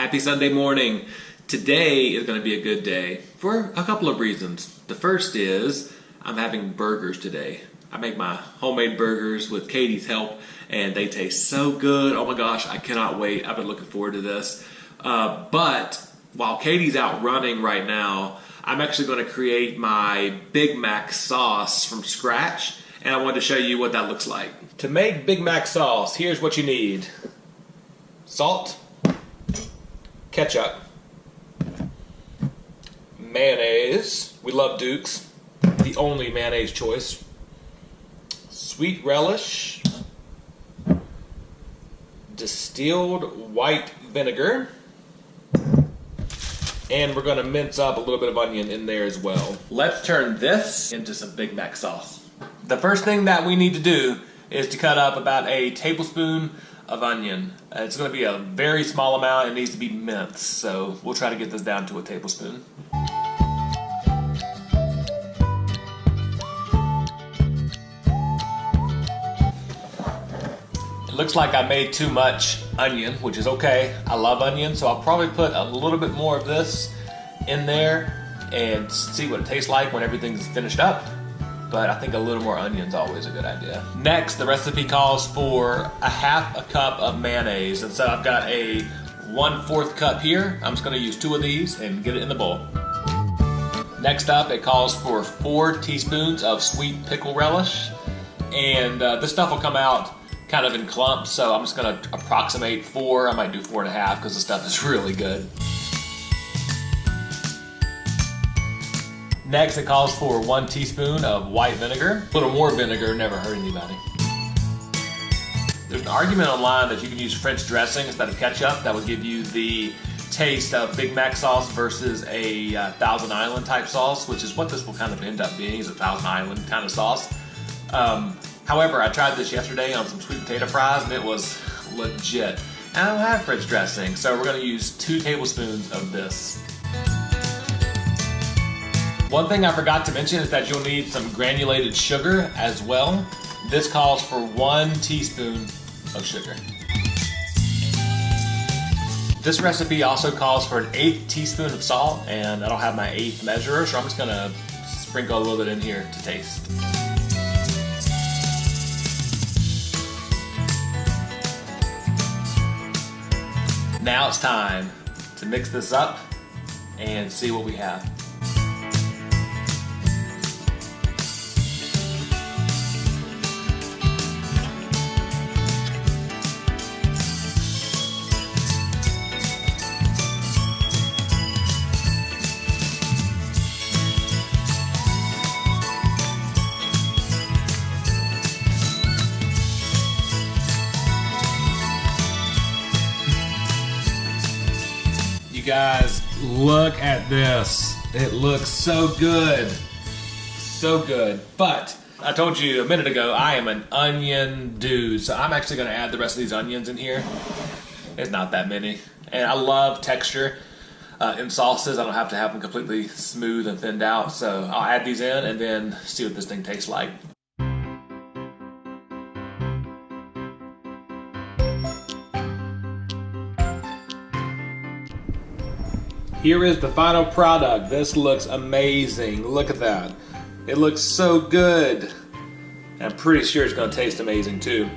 Happy Sunday morning. Today is going to be a good day for a couple of reasons. The first is I'm having burgers today. I make my homemade burgers with Katie's help and they taste so good. Oh my gosh, I cannot wait. I've been looking forward to this. But while Katie's out running right now, I'm actually going to create my Big Mac sauce from scratch, and I wanted to show you what that looks like. To make Big Mac sauce, here's what you need. Salt, ketchup, mayonnaise, we love Duke's, the only mayonnaise choice, sweet relish, distilled white vinegar, and we're going to mince up a little bit of onion in there as well. Let's turn this into some Big Mac sauce. The first thing that we need to do is to cut up about a tablespoon of onion. It's going to be a very small amount. It needs to be minced, so we'll try to get this down to a tablespoon. It looks like I made too much onion, which is okay. I love onion, so I'll probably put a little bit more of this in there and see what it tastes like when everything's finished up. But I think a little more onion is always a good idea. Next, the recipe calls for a half a cup of mayonnaise. And so I've got a 1/4 cup here. I'm just gonna use 2 of these and get it in the bowl. Next up, it calls for 4 teaspoons of sweet pickle relish. And this stuff will come out kind of in clumps, so I'm just gonna approximate 4. I might do 4.5 because the stuff is really good. Next, it calls for 1 teaspoon of white vinegar. A little more vinegar never hurt anybody. There's an argument online that you can use French dressing instead of ketchup. That would give you the taste of Big Mac sauce versus a Thousand Island type sauce, which is what this will kind of end up being, is a Thousand Island kind of sauce. However, I tried this yesterday on some sweet potato fries and it was legit. And I don't have French dressing, so we're gonna use 2 tablespoons of this. One thing I forgot to mention is that you'll need some granulated sugar as well. This calls for 1 teaspoon of sugar. This recipe also calls for an 1/8 teaspoon of salt, and I don't have my 1/8 measurer, so I'm just gonna sprinkle a little bit in here to taste. Now it's time to mix this up and see what we have. Guys, look at this. It looks so good. So good. But I told you a minute ago, I am an onion dude. So I'm actually going to add the rest of these onions in here. It's not that many. And I love texture in sauces. I don't have to have them completely smooth and thinned out. So I'll add these in and then see what this thing tastes like. Here is the final product. This looks amazing. Look at that. It looks so good. I'm pretty sure it's going to taste amazing too.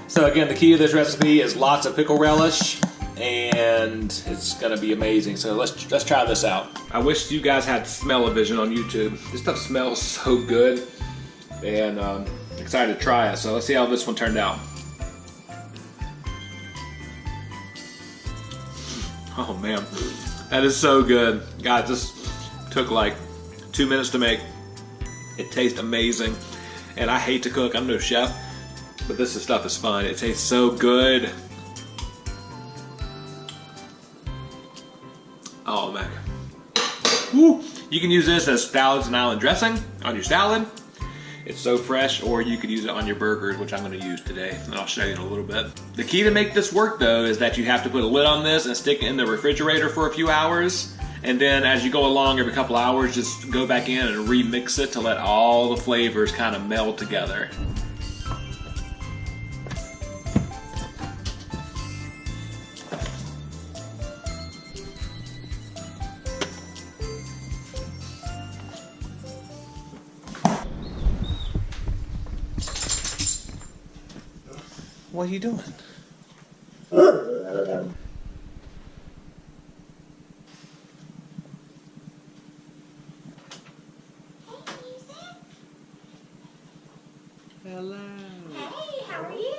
So again, the key to this recipe is lots of pickle relish, and it's going to be amazing. So let's try this out. I wish you guys had smell-o-vision on YouTube. This stuff smells so good, and I'm excited to try it. So let's see how this one turned out. Oh man. That is so good. Guys, this took like 2 minutes to make. It tastes amazing. And I hate to cook, I'm no chef, but this stuff is fun. It tastes so good. Oh man. Woo. You can use this as Thousand Island dressing on your salad. It's so fresh, or you could use it on your burgers, which I'm going to use today, and I'll show you in a little bit. The key to make this work, though, is that you have to put a lid on this and stick it in the refrigerator for a few hours, and then as you go along every couple hours, just go back in and remix it to let all the flavors kind of meld together. What are you doing? Hello. Hey, how are you?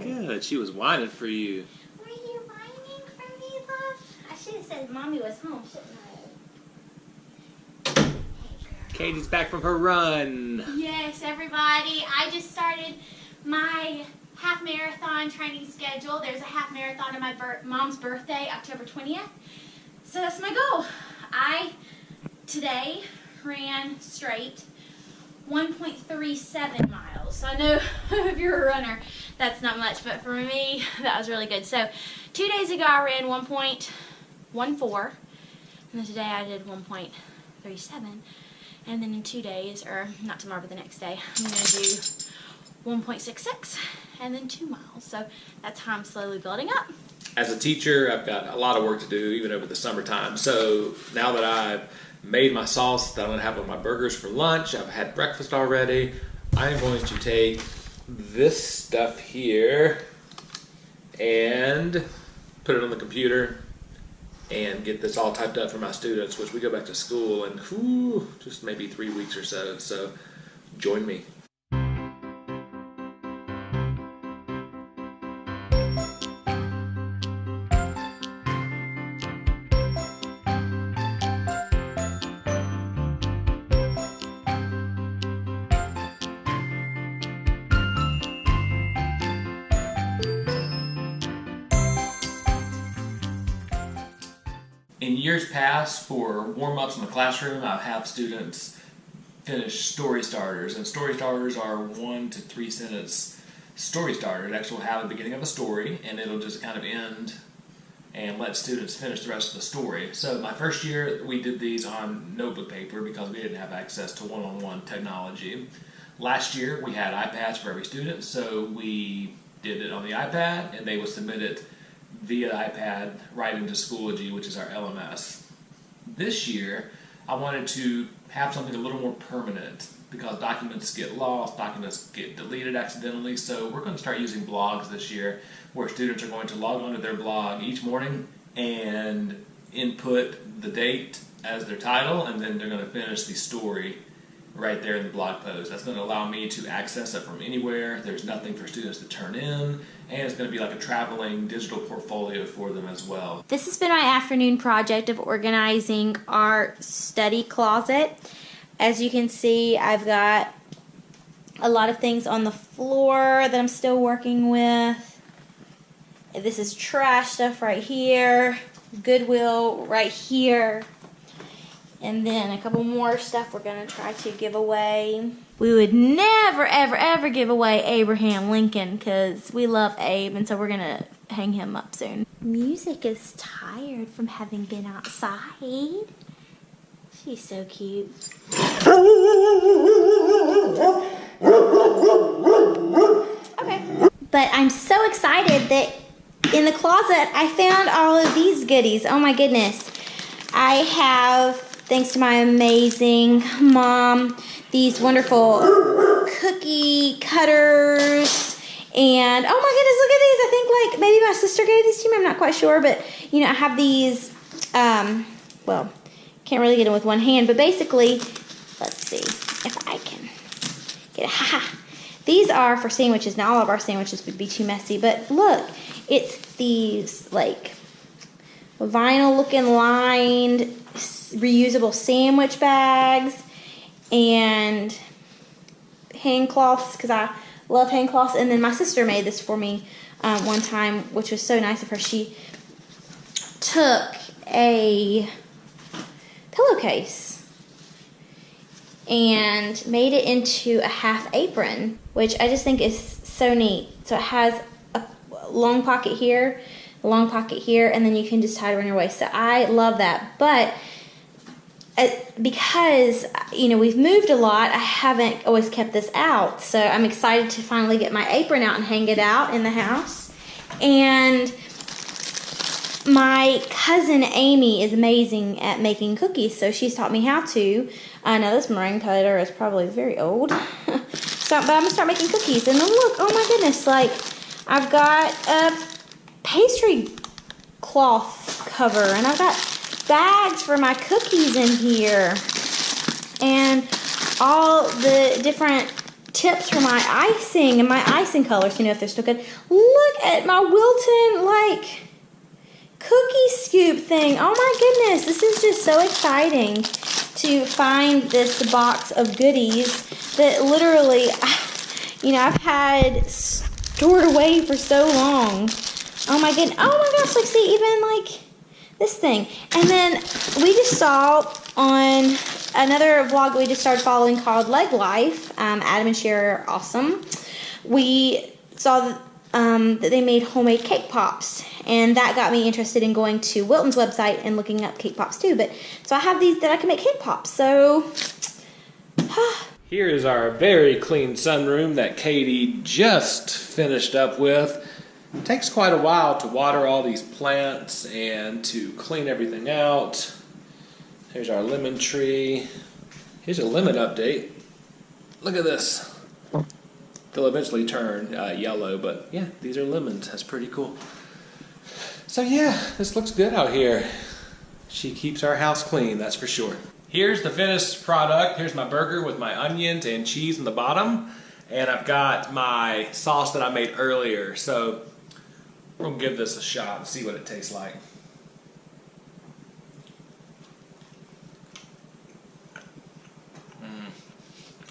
Good. She was whining for you. Were you whining for me, love? I should have said Mommy was home, shouldn't I? Hey, girl. Katie's back from her run. Yes, everybody. I just started my half marathon training schedule. There's a half marathon on my mom's birthday, October 20th. So that's my goal. I today ran straight 1.37 miles. So I know if you're a runner, that's not much, but for me, that was really good. So 2 days ago, I ran 1.14, and then today I did 1.37. And then in 2 days, or not tomorrow, but the next day, I'm going to do 1.66 and then 2 miles. So that's how I'm slowly building up. As a teacher, I've got a lot of work to do, even over the summertime. So now that I've made my sauce that I'm going to have on my burgers for lunch, I've had breakfast already, I'm going to take this stuff here and put it on the computer and get this all typed up for my students, which we go back to school in just maybe 3 weeks or so. So join me. In years past, for warm-ups in the classroom, I've had students finish story starters, and story starters are 1 to 3 sentence story starters. It actually will have the beginning of a story, and it'll just kind of end and let students finish the rest of the story. So my first year, we did these on notebook paper because we didn't have access to one-on-one technology. Last year, we had iPads for every student, so we did it on the iPad, and they would submit it via iPad right into Schoology, which is our LMS. This year, I wanted to have something a little more permanent because documents get lost, documents get deleted accidentally, so we're going to start using blogs this year where students are going to log onto their blog each morning and input the date as their title, and then they're going to finish the story right there in the blog post. That's going to allow me to access it from anywhere. There's nothing for students to turn in, and it's going to be like a traveling digital portfolio for them as well. This has been my afternoon project of organizing our study closet. As you can see, I've got a lot of things on the floor that I'm still working with. This is trash stuff right here, Goodwill right here. And then a couple more stuff we're going to try to give away. We would never, ever, ever give away Abraham Lincoln because we love Abe, and so we're going to hang him up soon. Music is tired from having been outside. She's so cute. Okay. But I'm so excited that in the closet I found all of these goodies. Oh my goodness. I have, thanks to my amazing mom, these wonderful cookie cutters. And oh my goodness, look at these. I think like maybe my sister gave these to me. I'm not quite sure. But you know, I have these, well, can't really get them with one hand. But basically, let's see if I can get it. These are for sandwiches. Now all of our sandwiches would be too messy. But look, it's these like vinyl looking lined reusable sandwich bags and hand cloths because I love hand cloths. And then my sister made this for me one time, which was so nice of her. She took a pillowcase and made it into a half apron, which I just think is so neat. So it has a long pocket here, a long pocket here, and then you can just tie it around your waist. So I love that. But because, you know, we've moved a lot, I haven't always kept this out. So I'm excited to finally get my apron out and hang it out in the house. And my cousin Amy is amazing at making cookies, so she's taught me how to. I know this meringue powder is probably very old. But I'm going to start making cookies. And then look, oh my goodness, like, I've got a pastry cloth cover, and I've got bags for my cookies in here, and all the different tips for my icing and my icing colors, if they're still good. Look at my Wilton, like, cookie scoop thing. Oh my goodness, this is just so exciting to find this box of goodies that literally, I've had stored away for so long. Oh my goodness. Oh my gosh, like, see, even like this thing. And then we just saw on another vlog we just started following called Leg Life. Adam and Sherry are awesome. We saw that they made homemade cake pops, and that got me interested in going to Wilton's website and looking up cake pops too. But so I have these that I can make cake pops. So here is our very clean sunroom that Katie just finished up with. It takes quite a while to water all these plants and to clean everything out. Here's our lemon tree. Here's a lemon update. Look at this. They'll eventually turn yellow, but yeah, these are lemons. That's pretty cool. So yeah, this looks good out here. She keeps our house clean, that's for sure. Here's the finished product. Here's my burger with my onions and cheese in the bottom. And I've got my sauce that I made earlier. So we're gonna give this a shot and see what it tastes like.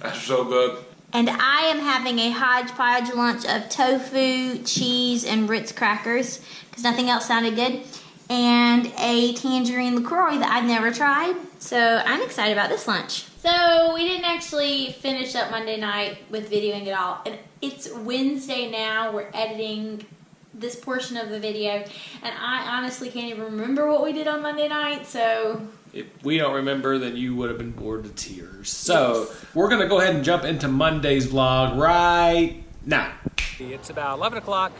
That's so good. And I am having a hodgepodge lunch of tofu, cheese, and Ritz crackers because nothing else sounded good, and a tangerine LaCroix that I've never tried. So I'm excited about this lunch. So we didn't actually finish up Monday night with videoing it all. And it's Wednesday now. We're editing this portion of the video, and I honestly can't even remember what we did on Monday night, so if we don't remember, then you would have been bored to tears. So we're going to go ahead and jump into Monday's vlog right now. It's about 11 o'clock.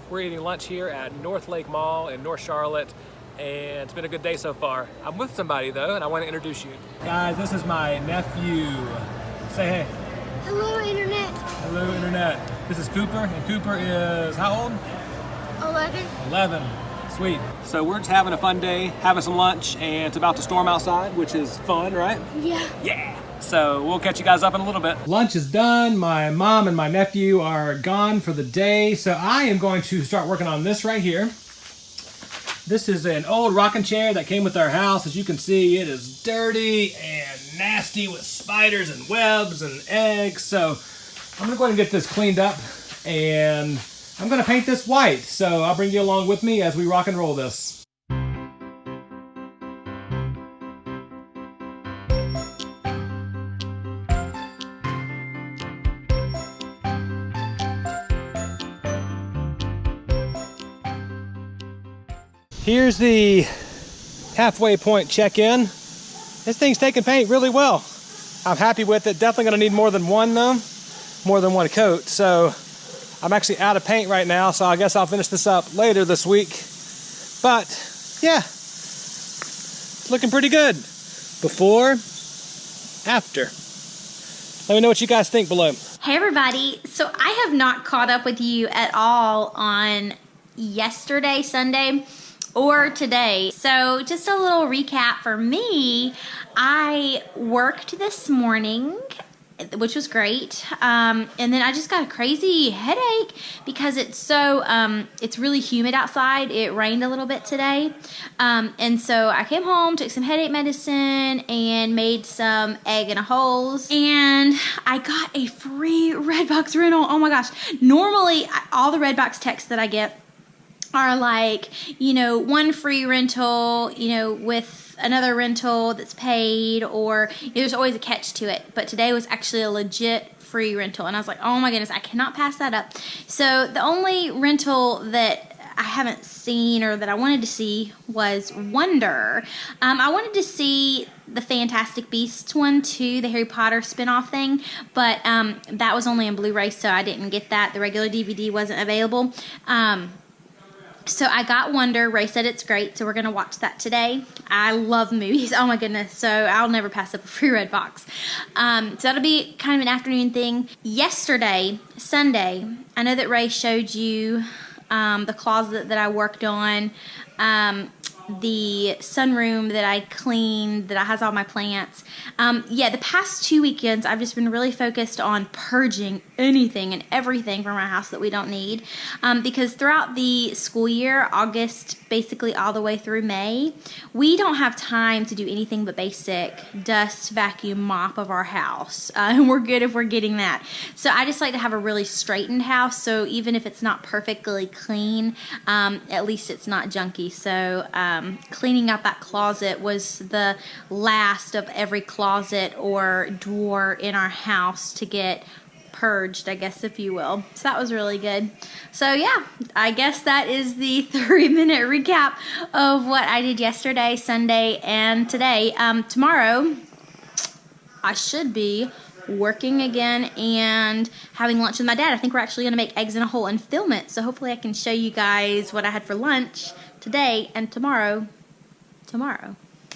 We're eating lunch here at North Lake Mall in North Charlotte, and it's been a good day so far. I'm with somebody, though, and I want to introduce you. Guys, this is my nephew. Say hey. Hello, Internet. Hello, Internet. This is Cooper, and Cooper is how old? 11. 11. Sweet. So we're just having a fun day, having some lunch, and it's about to storm outside, which is fun, right? Yeah. Yeah. So we'll catch you guys up in a little bit. Lunch is done. My mom and my nephew are gone for the day, so I am going to start working on this right here. This is an old rocking chair that came with our house. As you can see, it is dirty and nasty with spiders and webs and eggs. So I'm gonna go ahead and get this cleaned up, and I'm gonna paint this white. So I'll bring you along with me as we rock and roll this. Here's the halfway point check-in. This thing's taking paint really well. I'm happy with it. Definitely gonna need more than one though, more than one coat. So I'm actually out of paint right now, so I guess I'll finish this up later this week. But yeah, it's looking pretty good. Before, after. Let me know what you guys think below. Hey everybody, so I have not caught up with you at all on yesterday, Sunday, or today. So just a little recap for me. I worked this morning, which was great, and then I just got a crazy headache because it's so it's really humid outside. It rained a little bit today, and so I came home, took some headache medicine, and made some egg in a holes, and I got a free Redbox rental. Oh my gosh, normally all the Redbox texts that I get are like, you know, one free rental, you know, with another rental that's paid, or there's always a catch to it. But today was actually a legit free rental, and I was like, oh my goodness, I cannot pass that up. So the only rental that I haven't seen or that I wanted to see was Wonder. I wanted to see the Fantastic Beasts one too, the Harry Potter spinoff thing, but that was only on Blu-ray, so I didn't get that. The regular DVD wasn't available. So I got Wonder. Ray said it's great, so we're going to watch that today. I love movies. Oh my goodness. So I'll never pass up a free Redbox. So that'll be kind of an afternoon thing. Yesterday, Sunday, I know that Ray showed you the closet that I worked on. The sunroom that I cleaned, that has all my plants. Yeah, the past 2 weekends, I've just been really focused on purging anything and everything from our house that we don't need. Because throughout the school year, August, basically all the way through May, we don't have time to do anything but basic dust, vacuum, mop of our house. And we're good if we're getting that. So I just like to have a really straightened house. So even if it's not perfectly clean, at least it's not junky. So cleaning out that closet was the last of every closet or drawer in our house to get purged, I guess, if you will. So that was really good. So yeah, I guess that is the 3-minute recap of what I did yesterday, Sunday, and today. Tomorrow, I should be working again and having lunch with my dad. I think we're actually going to make eggs in a hole and film it. So hopefully I can show you guys what I had for lunch today and tomorrow.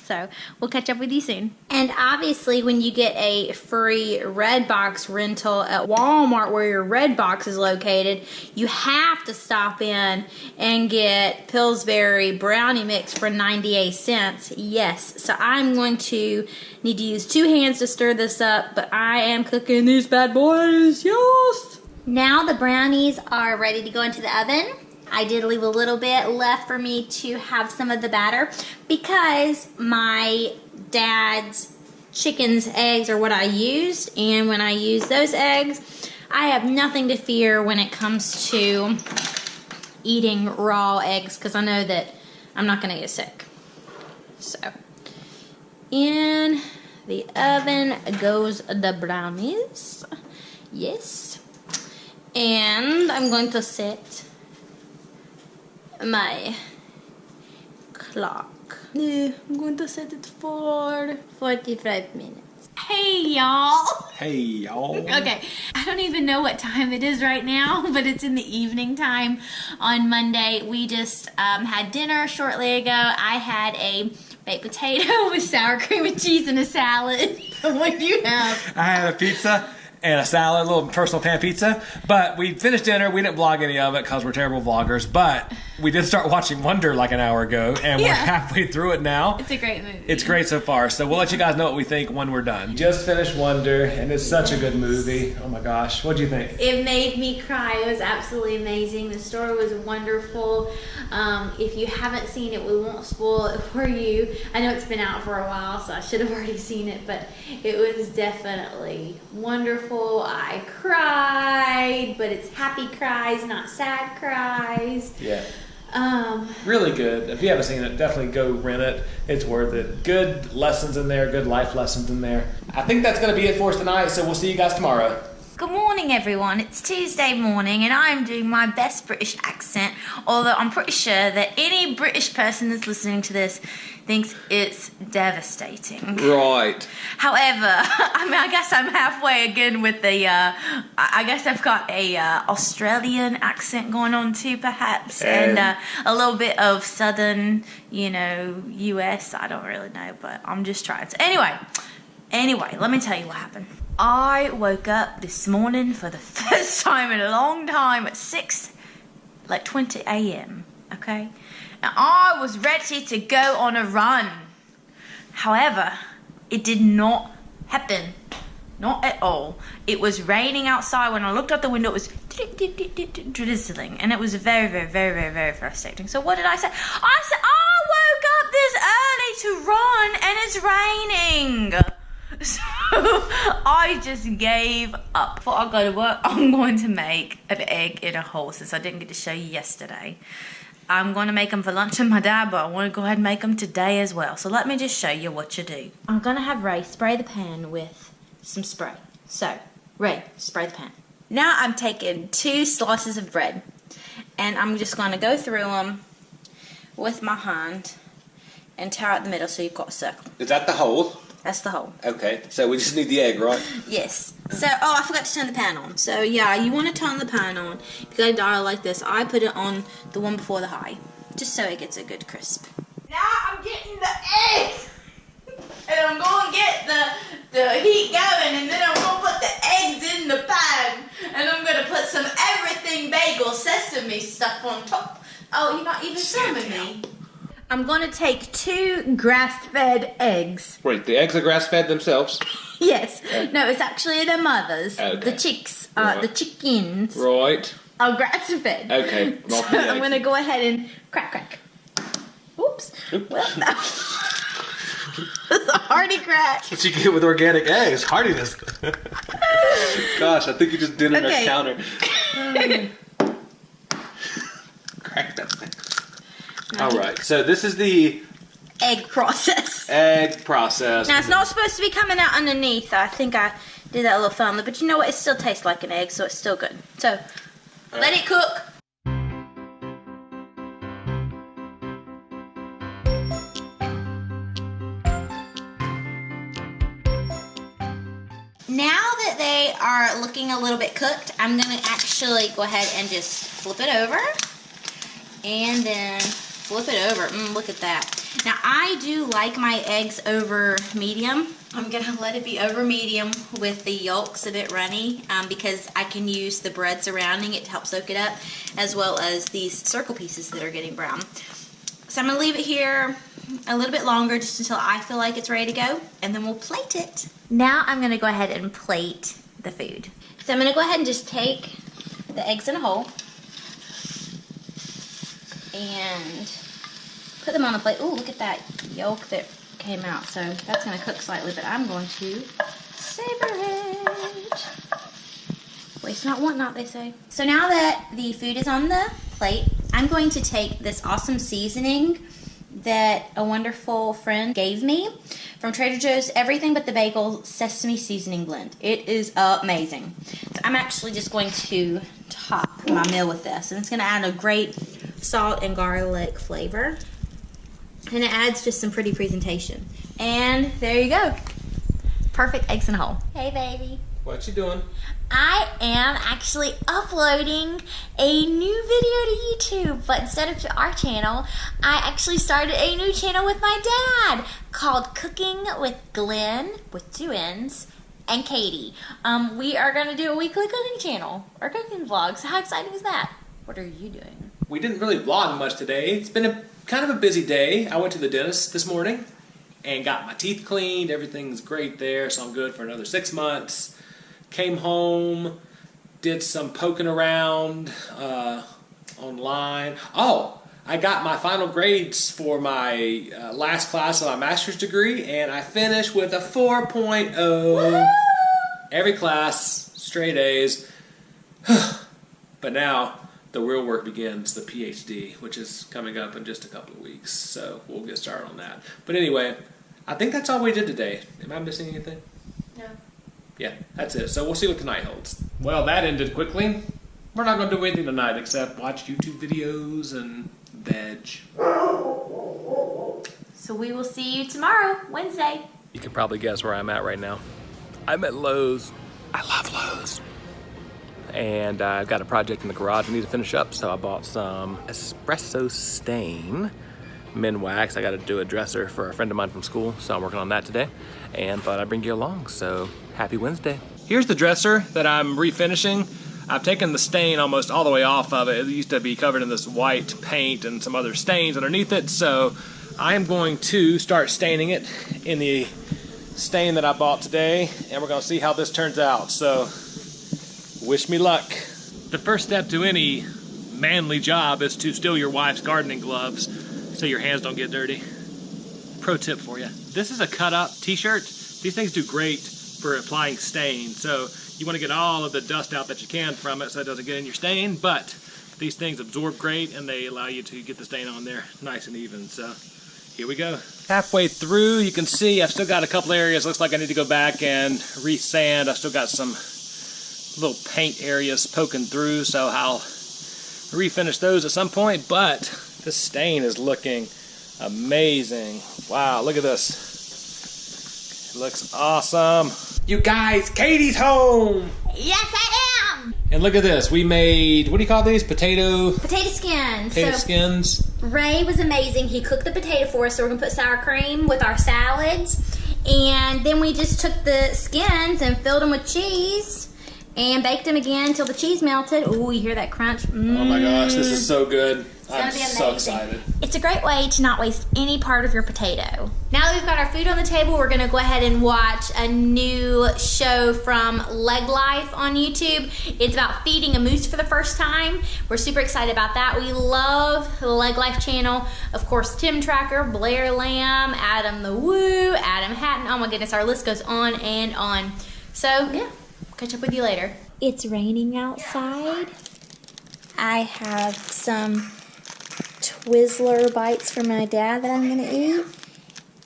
So we'll catch up with you soon. And obviously when you get a free Redbox rental at Walmart where your Redbox is located, you have to stop in and get Pillsbury brownie mix for 98 cents. Yes, so I'm going to need to use 2 hands to stir this up, but I am cooking these bad boys. Yes! Now the brownies are ready to go into the oven. I did leave a little bit left for me to have some of the batter because my dad's chicken's eggs are what I used, and when I use those eggs, I have nothing to fear when it comes to eating raw eggs because I know that I'm not going to get sick. So, in the oven goes the brownies. Yes. And I'm going to set my clock. I'm going to set it for 45 minutes. Hey y'all. Hey, y'all. Okay, I don't even know what time it is right now, but it's in the evening time on Monday. We just had dinner shortly ago. I had a baked potato with sour cream and cheese and a salad. What do you have? I had a pizza and a salad, a little personal pan pizza. But we finished dinner. We didn't vlog any of it because we're terrible vloggers. But we did start watching Wonder like an hour ago, and we're halfway through it now. It's a great movie. It's great so far. So we'll let you guys know what we think when we're done. Just finished Wonder, and it's such a good movie. Oh my gosh, what do you think? It made me cry. It was absolutely amazing. The story was wonderful. If you haven't seen it, we won't spoil it for you. I know it's been out for a while, so I should have already seen it, but it was definitely wonderful. I cried, but it's happy cries, not sad cries. Yeah. Really good. If you haven't seen it, definitely go rent it. It's worth it. Good lessons in there, good life lessons in there. I think that's going to be it for us tonight, so we'll see you guys tomorrow. Good morning, everyone. It's Tuesday morning, and I'm doing my best British accent, although I'm pretty sure that any British person that's listening to this thinks it's devastating. Right. However, I guess I'm halfway again with the, I guess I've got a Australian accent going on too, perhaps, and a little bit of southern, US. I don't really know, but I'm just trying. So anyway, let me tell you what happened. I woke up this morning for the first time in a long time at 6:20 a.m. Okay? And I was ready to go on a run. However, it did not happen. Not at all. It was raining outside. When I looked out the window, it was drizzling. And it was very, very, very, very, very frustrating. So what did I say? I said, I woke up this early to run and it's raining. So I just gave up. Before I go to work, I'm going to make an egg in a hole since I didn't get to show you yesterday. I'm going to make them for lunch with my dad, but I want to go ahead and make them today as well. So let me just show you what you do. I'm going to have Ray spray the pan with some spray. So, Ray, spray the pan. Now I'm taking 2 slices of bread, and I'm just going to go through them with my hand and tear out the middle so you've got a circle. Is that the hole? That's the hole. Okay, so we just need the egg, right? Yes. So, oh, I forgot to turn the pan on. So, yeah, you want to turn the pan on. You got a dial like this. I put it on the one before the high, just so it gets a good crisp. Now I'm getting the eggs, and I'm going to get the heat going, and then I'm going to put the eggs in the pan, and I'm going to put some everything bagel sesame stuff on top. Oh, you're not even filming me. I'm going to take 2 grass-fed eggs. Wait, the eggs are grass-fed themselves? Yes. No, it's actually the mothers. Okay. The chicks. Right. The chickens. Right. Are grass-fed. Okay. So I'm going to go ahead and crack. Oops. Well, that was a hearty crack. That's what you get with organic eggs. Hardiness. Gosh, I think you just did it on our counter. Crack that thing. Alright, so this is the egg process. Egg process. Now, it's not supposed to be coming out underneath. I think I did that a little firmly. But you know what? It still tastes like an egg, so it's still good. So, let it cook. Now that they are looking a little bit cooked, I'm going to actually go ahead and just flip it over. And then flip it over. Look at that. Now, I do like my eggs over medium. I'm going to let it be over medium with the yolks a bit runny because I can use the bread surrounding it to help soak it up, as well as these circle pieces that are getting brown. So I'm going to leave it here a little bit longer just until I feel like it's ready to go, and then we'll plate it. Now I'm going to go ahead and plate the food. So I'm going to go ahead and just take the eggs in a hole and put them on the plate. Ooh, look at that yolk that came out. So that's going to cook slightly, but I'm going to savor it. Waste not, want not, they say. So now that the food is on the plate, I'm going to take this awesome seasoning that a wonderful friend gave me from Trader Joe's Everything But the Bagel Sesame Seasoning Blend. It is amazing. So I'm actually just going to top my meal with this, and it's going to add a great salt and garlic flavor, and it adds just some pretty presentation. And there you go. Perfect eggs in a hole. Hey, baby. What you doing? I am actually uploading a new video to YouTube, but instead of to our channel, I actually started a new channel with my dad called Cooking with Glenn, with 2 N's, and Katie. We are going to do a weekly cooking channel, or cooking vlogs. How exciting is that? What are you doing? We didn't really vlog much today. It's been kind of a busy day. I went to the dentist this morning and got my teeth cleaned. Everything's great there, so I'm good for another 6 months. Came home, did some poking around online. Oh, I got my final grades for my last class of my master's degree, and I finished with a 4.0. Woo! Every class, straight A's. But now the real work begins, the PhD, which is coming up in just a couple of weeks. So we'll get started on that. But anyway, I think that's all we did today. Am I missing anything? No. Yeah, that's it. So we'll see what tonight holds. Well, that ended quickly. We're not going to do anything tonight except watch YouTube videos and veg. So we will see you tomorrow, Wednesday. You can probably guess where I'm at right now. I'm at Lowe's. I love Lowe's. And I've got a project in the garage I need to finish up, so I bought some espresso stain men wax. I got to do a dresser for a friend of mine from school, so I'm working on that today, and thought I'd bring you along. So happy Wednesday. Here's the dresser that I'm refinishing. I've taken the stain almost all the way off of it. It used to be covered in this white paint and some other stains underneath it, so I am going to start staining it in the stain that I bought today, and we're going to see how this turns out. So wish me luck. The first step to any manly job is to steal your wife's gardening gloves so your hands don't get dirty. Pro tip for you. This is a cut-up t-shirt. These things do great for applying stain. So you want to get all of the dust out that you can from it so it doesn't get in your stain, but these things absorb great and they allow you to get the stain on there nice and even. So here we go. Halfway through, you can see I've still got a couple areas. Looks like I need to go back and re-sand. I've still got some little paint areas poking through, so I'll refinish those at some point, but this stain is looking amazing. Wow, look at this. It looks awesome. You guys, Katie's home! Yes, I am! And look at this. We made, what do you call these? Potato skins. skins. Ray was amazing. He cooked the potato for us, so we're gonna put sour cream with our salads. And then we just took the skins and filled them with cheese and baked them again until the cheese melted. Ooh, you hear that crunch? Oh my gosh, this is so good. I'm gonna be so amazing. excited. It's a great way to not waste any part of your potato. Now that we've got our food on the table, we're gonna go ahead and watch a new show from Leg Life on YouTube. It's about feeding a moose for the first time. We're super excited about that. We love the Leg Life channel. Of course, Tim Tracker, Blair Lamb, Adam the Woo, Adam Hatton. Oh my goodness, our list goes on and on. So yeah, catch up with you later. It's raining outside. I have some Twizzler bites for my dad that I'm gonna eat.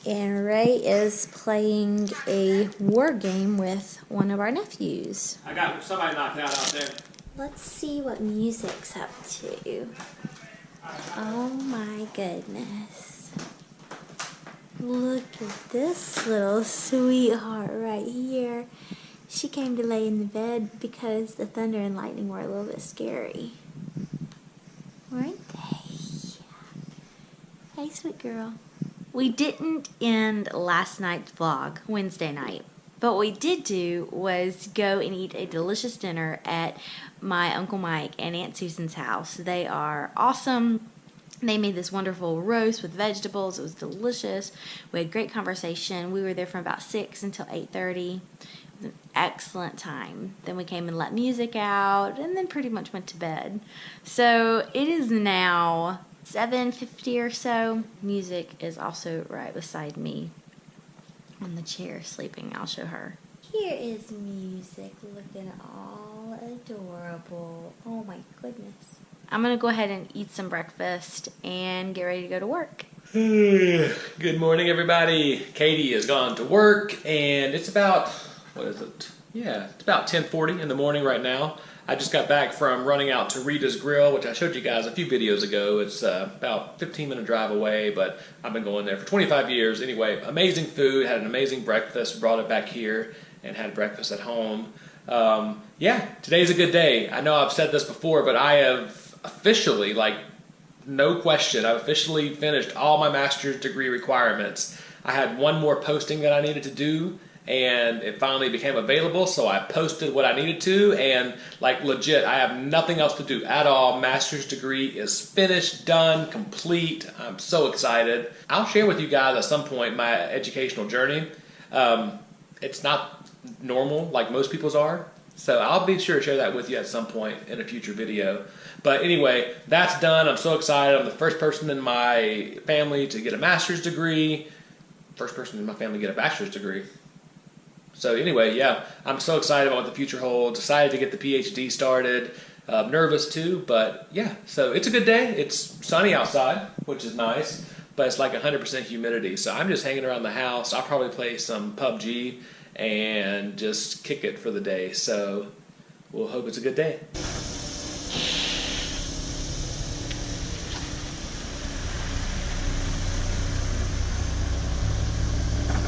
And Ray is playing a war game with one of our nephews. I got somebody knocked out there. Let's see what music's up to. Oh my goodness. Look at this little sweetheart right here. She came to lay in the bed because the thunder and lightning were a little bit scary. Weren't they? Hey, sweet girl. We didn't end last night's vlog, Wednesday night. But what we did do was go and eat a delicious dinner at my Uncle Mike and Aunt Susan's house. They are awesome. They made this wonderful roast with vegetables. It was delicious. We had great conversation. We were there from about 6 until 8:30. It was an excellent time. Then we came and let music out and then pretty much went to bed. So it is now 7:50 or so. Music is also right beside me on the chair sleeping. I'll show her. Here is Music looking all adorable. Oh my goodness. I'm gonna go ahead and eat some breakfast and get ready to go to work. Good morning, everybody. Katie has gone to work and it's about, what is it? Yeah, it's about 10:40 in the morning right now. I just got back from running out to Rita's Grill, which I showed you guys a few videos ago. It's about a 15-minute drive away, but I've been going there for 25 years. Anyway, amazing food, had an amazing breakfast, brought it back here, and had breakfast at home. Yeah, today's a good day. I know I've said this before, but I have officially, like, no question, I've officially finished all my master's degree requirements. I had one more posting that I needed to do, and it finally became available, so I posted what I needed to, and like legit, I have nothing else to do at all. Master's degree is finished, done, complete. I'm so excited. I'll share with you guys at some point my educational journey. It's not normal like most people's are, so I'll be sure to share that with you at some point in a future video. But anyway, that's done. I'm so excited. I'm the first person in my family to get a master's degree, first person in my family to get a bachelor's degree. So anyway, yeah, I'm so excited about what the future holds. Excited to get the PhD started. Nervous too, but yeah. So it's a good day. It's sunny outside, which is nice, but it's like 100% humidity. So I'm just hanging around the house. I'll probably play some PUBG and just kick it for the day. So we'll hope it's a good day.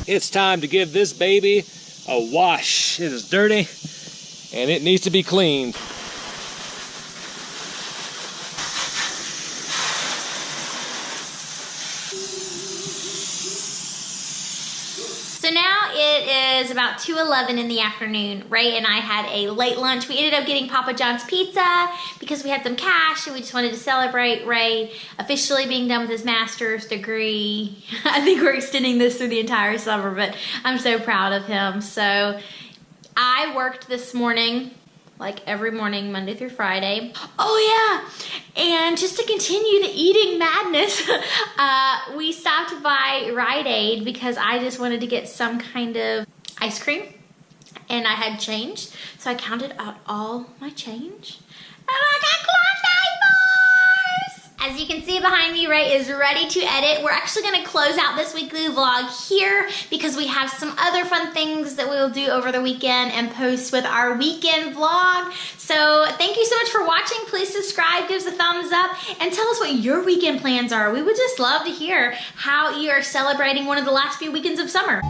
It's time to give this baby a wash. It is dirty and it needs to be cleaned. So now it is about 2:11 in the afternoon. Ray and I had a late lunch. We ended up getting Papa John's pizza because we had some cash and we just wanted to celebrate Ray officially being done with his master's degree. I think we're extending this through the entire summer, but I'm so proud of him. So I worked this morning, like every morning, Monday through Friday. Oh yeah, and just to continue the eating madness, we stopped by Rite Aid because I just wanted to get some kind of ice cream, and I had change, so I counted out all my change, and I got Klondike bars! As you can see behind me, Ray is ready to edit. We're actually gonna close out this weekly vlog here because we have some other fun things that we will do over the weekend and post with our weekend vlog. So thank you so much for watching. Please subscribe, give us a thumbs up, and tell us what your weekend plans are. We would just love to hear how you are celebrating one of the last few weekends of summer.